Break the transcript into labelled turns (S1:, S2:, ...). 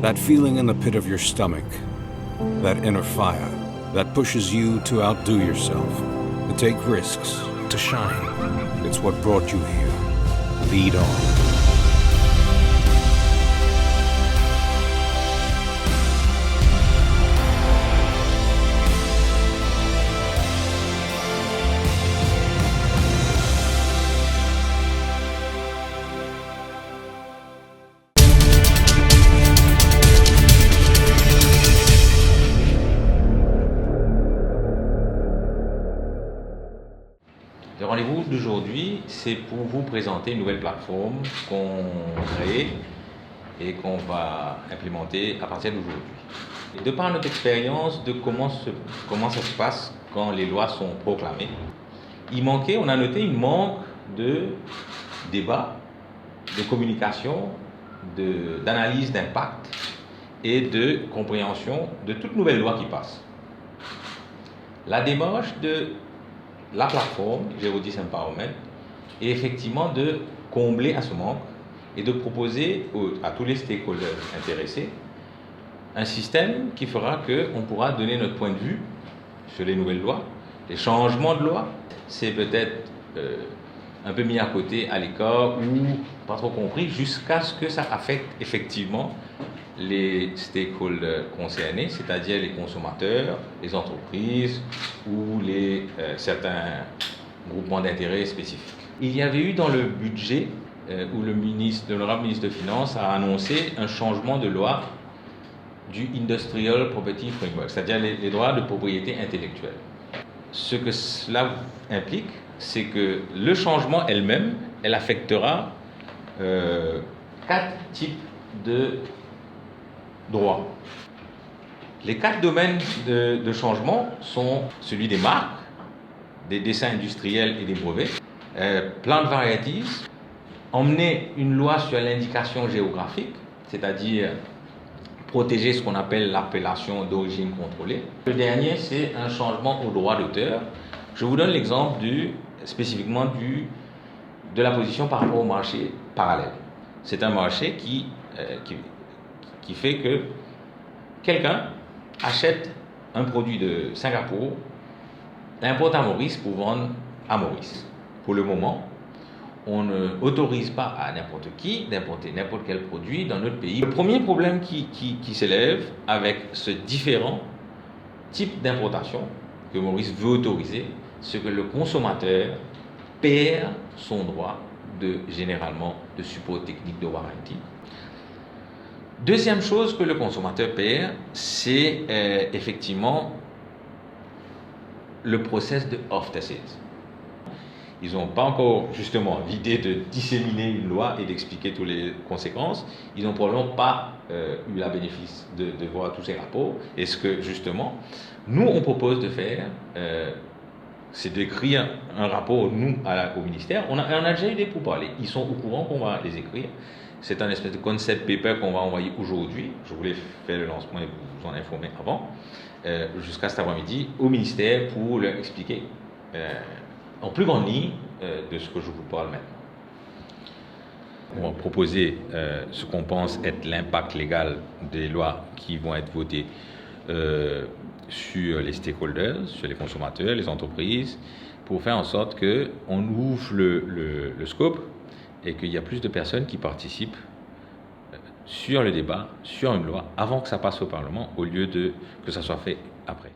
S1: That feeling in the pit of your stomach, that inner fire, that pushes you to outdo yourself, to take risks, to shine. It's what brought you here. Lead on.
S2: Le rendez-vous d'aujourd'hui, c'est pour vous présenter une nouvelle plateforme qu'on crée et qu'on va implémenter à partir d'aujourd'hui. De par notre expérience de comment ça se passe quand les lois sont proclamées, on a noté une manque de débat, de communication, d'analyse d'impact et de compréhension de toute nouvelle loi qui passe. La démarche de la plateforme Géodis Empowerment est effectivement de combler à ce manque et de proposer à tous les stakeholders intéressés un système qui fera qu'on pourra donner notre point de vue sur les nouvelles lois, les changements de loi. C'est peut-être un peu mis à côté, à l'écart ou pas trop compris, jusqu'à ce que ça affecte effectivement les stakeholders concernés, c'est-à-dire les consommateurs, les entreprises ou certains groupements d'intérêt spécifiques. Il y avait eu dans le budget où l'honorable ministre de Finances a annoncé un changement de loi du Industrial Property Framework, c'est-à-dire les droits de propriété intellectuelle. Ce que cela implique, c'est que le changement elle affectera 4 types de droits. Les 4 domaines de changement sont celui des marques, des dessins industriels et des brevets, plant varieties, emmener une loi sur l'indication géographique, c'est-à-dire protéger ce qu'on appelle l'appellation d'origine contrôlée. Le dernier, c'est un changement au droit d'auteur. Je vous donne l'exemple spécifiquement de la position par rapport au marché parallèle. C'est un marché qui fait que quelqu'un achète un produit de Singapour, l'importe à Maurice pour vendre à Maurice. Pour le moment, on ne autorise pas à n'importe qui d'importer n'importe quel produit dans notre pays. Le premier problème qui s'élève avec ce différent type d'importation que Maurice veut autoriser, c'est que le consommateur perd son droit généralement de support technique de warranty. Deuxième chose que le consommateur perd, c'est effectivement le process de off-tacit. Ils n'ont pas encore justement l'idée de disséminer une loi et d'expliquer toutes les conséquences. Ils n'ont probablement pas eu la bénéfice de voir tous ces rapports. Et ce que justement, nous on propose de faire, c'est d'écrire un rapport, nous, au ministère. On a déjà eu des pourparlers. Ils sont au courant qu'on va les écrire. C'est un espèce de concept paper qu'on va envoyer aujourd'hui. Je voulais faire le lancement et vous en informer avant, jusqu'à cet après-midi, au ministère pour leur expliquer en plus grande ligne de ce que je vous parle maintenant. On va proposer ce qu'on pense être l'impact légal des lois qui vont être votées sur les stakeholders, sur les consommateurs, les entreprises, pour faire en sorte qu'on ouvre le scope et qu'il y a plus de personnes qui participent sur le débat, sur une loi, avant que ça passe au Parlement, au lieu que ça soit fait après.